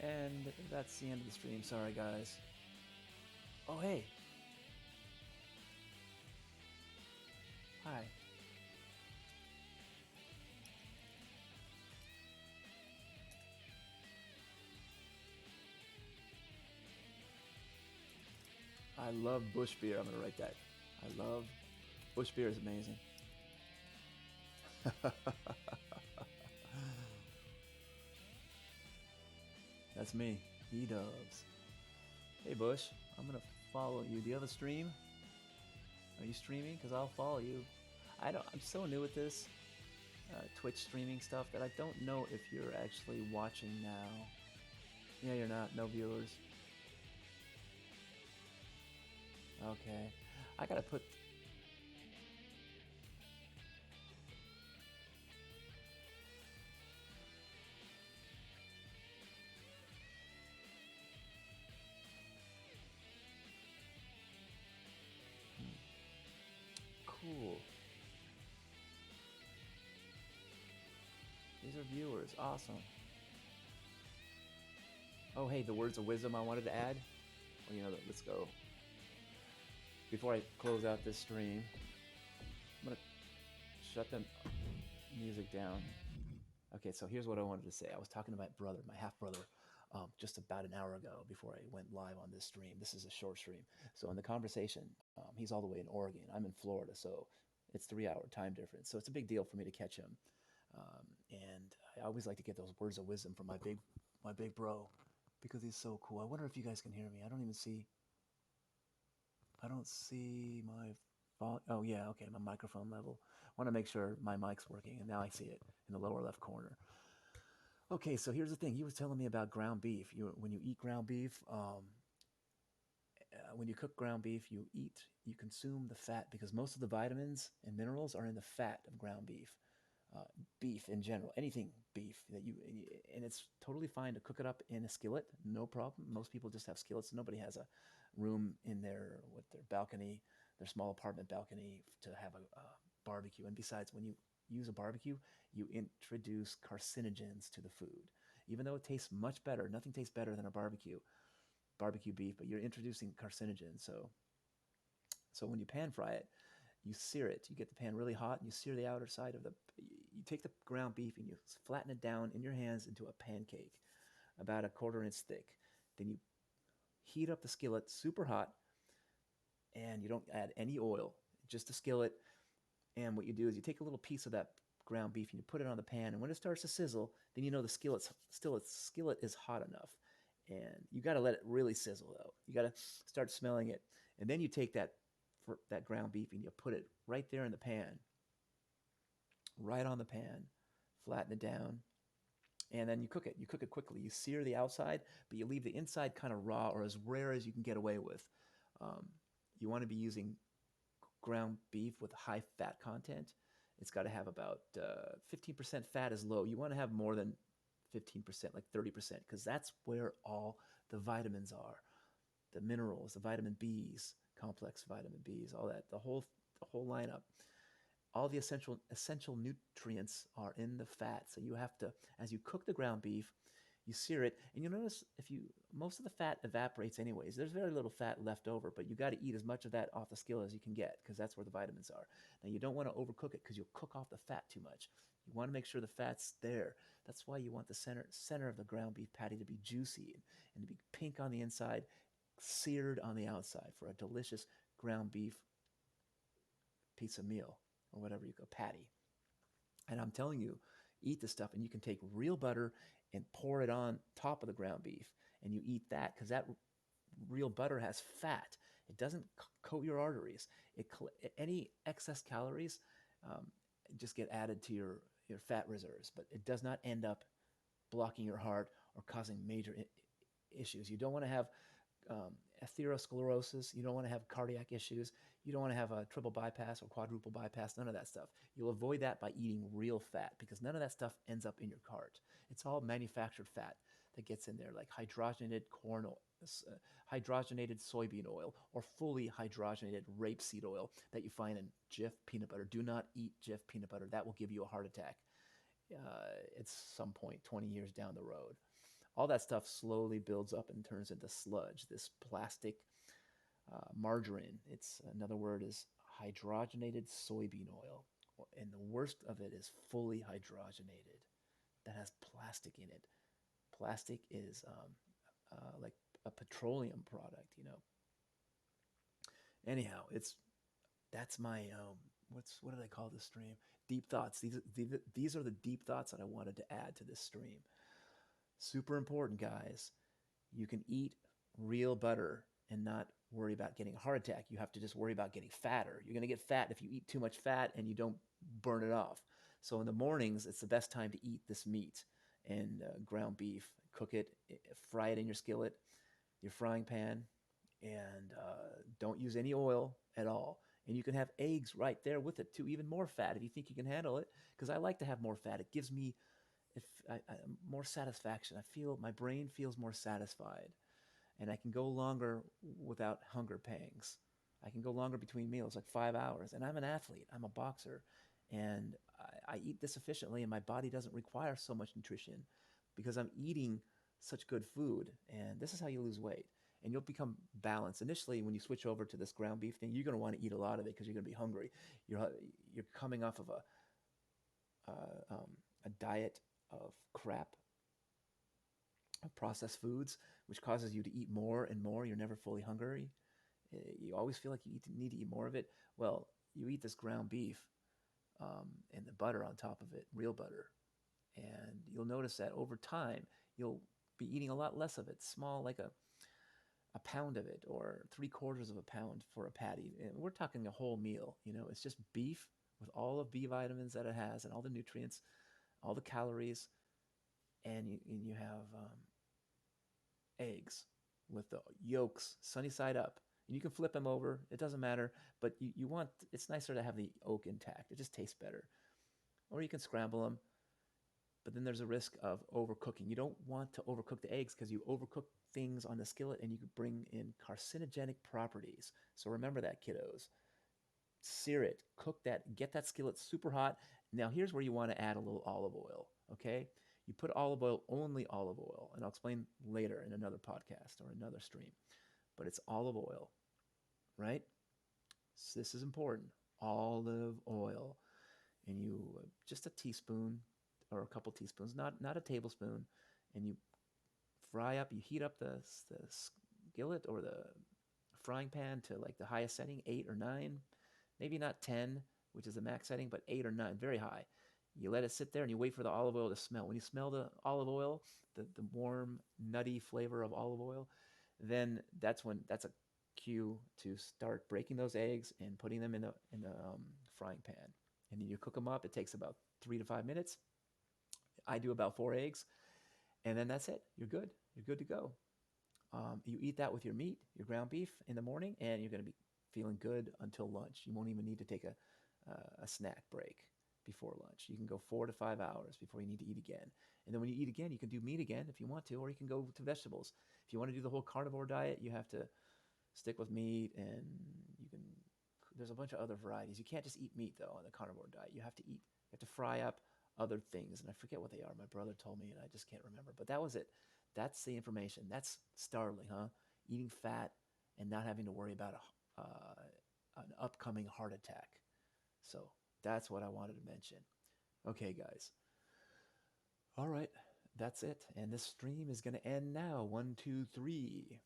And that's the end of the stream. Sorry, guys. Oh, hey. Hi. I love Bush beer. I'm going to write that. I love Bush beer is amazing. That's me. Edubzzz. Hey, Bush. I'm going to follow you. Do you have a stream? Are you streaming? Because I'll follow you. I'm so new at this Twitch streaming stuff that I don't know if you're actually watching now. Yeah, you're not. No viewers. Okay. I gotta put. Cool. These are viewers. Awesome. Oh, hey, the words of wisdom I wanted to add. Well, let's go. Before I close out this stream, I'm gonna shut the music down. Okay, so here's what I wanted to say. I was talking to my brother, my half brother, just about an hour ago before I went live on this stream. This is a short stream. So in the conversation, he's all the way in Oregon. I'm in Florida, so it's 3 hour time difference. So it's a big deal for me to catch him. And I always like to get those words of wisdom from my big bro, because he's so cool. I wonder if you guys can hear me. I don't see my volume. Oh yeah, okay, my microphone level. I want to make sure my mic's working, and now I see it in the lower left corner. Okay, so here's the thing. He was telling me about ground beef. When you eat ground beef, when you cook ground beef, you consume the fat because most of the vitamins and minerals are in the fat of ground beef. Uh, Beef in general, anything beef and it's totally fine to cook it up in a skillet, no problem. Most people just have skillets. Nobody has a room in their balcony, their small apartment balcony, to have a barbecue. And besides, when you use a barbecue, you introduce carcinogens to the food. Even though it tastes much better, nothing tastes better than a barbecue beef, but you're introducing carcinogens. So when you pan fry it, you sear it. You get the pan really hot and you sear the outer side of the. You take the ground beef and you flatten it down in your hands into a pancake, about a quarter-inch thick. Then you heat up the skillet super hot, and you don't add any oil, just a skillet. And what you do is you take a little piece of that ground beef and you put it on the pan. And when it starts to sizzle, then you know the skillet is hot enough. And you got to let it really sizzle though. You got to start smelling it, and then you take that ground beef and you put it right there in the pan, right on the pan, flatten it down, and then you cook it. You cook it quickly. You sear the outside, but you leave the inside kind of raw or as rare as you can get away with. Um, you want to be using ground beef with high fat content. It's got to have about 15% fat is low. You want to have more than 15%, like 30%, because that's where all the vitamins are, the minerals, the vitamin B's, complex vitamin B's, all that, the whole lineup. All the essential nutrients are in the fat. So you have to, as you cook the ground beef, you sear it, and you'll notice if you most of the fat evaporates anyways. There's very little fat left over, but you got to eat as much of that off the skillet as you can get because that's where the vitamins are. Now you don't want to overcook it because you'll cook off the fat too much. You want to make sure the fat's there. That's why you want the center of the ground beef patty to be juicy and to be pink on the inside, seared on the outside for a delicious ground beef pizza meal or whatever you call patty. And I'm telling you, eat this stuff, and you can take real butter and pour it on top of the ground beef, and you eat that because that real butter has fat. It doesn't coat your arteries. Any excess calories um, just get added to your fat reserves, but it does not end up blocking your heart or causing major issues. You don't want to have um, atherosclerosis. You don't want to have cardiac issues. You don't want to have a triple bypass or quadruple bypass, none of that stuff. You'll avoid that by eating real fat because none of that stuff ends up in your cart. It's all manufactured fat that gets in there, like hydrogenated corn oil, hydrogenated soybean oil, or fully hydrogenated rapeseed oil that you find in Jif peanut butter. Do not eat Jif peanut butter. That will give you a heart attack at some point 20 years down the road. all that stuff slowly builds up and turns into sludge, this plastic margarine. It's another word is hydrogenated soybean oil. And the worst of it is fully hydrogenated. That has plastic in it. Plastic is like a petroleum product, you know. Anyhow, it's that's my what did I call this stream? Deep thoughts. These are the deep thoughts that I wanted to add to this stream. Super important, guys. You can eat real butter and not worry about getting a heart attack. You have to just worry about getting fatter. You're going to get fat if you eat too much fat and you don't burn it off. So in the mornings, it's the best time to eat this meat and ground beef. Cook it, fry it in your skillet, your frying pan, and don't use any oil at all. And you can have eggs right there with it too, even more fat if you think you can handle it. Because I like to have more fat. It gives me if more satisfaction. I feel my brain feels more satisfied, and I can go longer without hunger pangs. I can go longer between meals, like 5 hours. And I'm an athlete. I'm a boxer, and I eat this efficiently, and my body doesn't require so much nutrition because I'm eating such good food. And this is how you lose weight. And you'll become balanced. Initially, when you switch over to this ground beef thing, you're going to want to eat a lot of it because you're going to be hungry. You're coming off of a diet of crap, of processed foods, which causes you to eat more and more. You're never fully hungry. You always feel like you need to eat more of it. Well, you eat this ground beef and the butter on top of it, real butter, and you'll notice that over time you'll be eating a lot less of it, small, like a pound of it or 3/4 of a pound for a patty. And we're talking a whole meal. You know, it's just beef with all of B vitamins that it has and all the nutrients, all the calories, and you have eggs with the yolks sunny side up. And you can flip them over. It doesn't matter, but you want it's nicer to have the yolk intact. It just tastes better. Or you can scramble them, but then there's a risk of overcooking. You don't want to overcook the eggs because you overcook things on the skillet and you could bring in carcinogenic properties. So remember that, kiddos. Sear it, cook that, get that skillet super hot. Now here's where you want to add a little olive oil, okay? You put olive oil, only olive oil, and I'll explain later in another podcast or another stream. But it's olive oil, right? So this is important. Olive oil, and you just a teaspoon or a couple teaspoons, not a tablespoon, and you fry up. You heat up the skillet or the frying pan to like the highest setting, 8 or 9, maybe not 10, which is the max setting, but 8 or 9, very high. You let it sit there and you wait for the olive oil to smell. When you smell the olive oil, the warm, nutty flavor of olive oil, then that's a cue to start breaking those eggs and putting them in the frying pan. And then you cook them up. It takes about 3 to 5 minutes. I do about 4 eggs, and then that's it. You're good. You're good to go. You eat that with your meat, your ground beef in the morning, and you're going to be feeling good until lunch. You won't even need to take a snack break before lunch. You can go 4 to 5 hours before you need to eat again. And then when you eat again, you can do meat again if you want to, or you can go to vegetables. If you want to do the whole carnivore diet, you have to stick with meat, and there's a bunch of other varieties. You can't just eat meat though on the carnivore diet. You have to fry up other things, and I forget what they are. My brother told me, and I just can't remember. But that was it. That's the information. That's startling, huh? Eating fat and not having to worry about an upcoming heart attack. So that's what I wanted to mention. Okay, guys. All right, that's it. And this stream is going to end now. 1, 2, 3.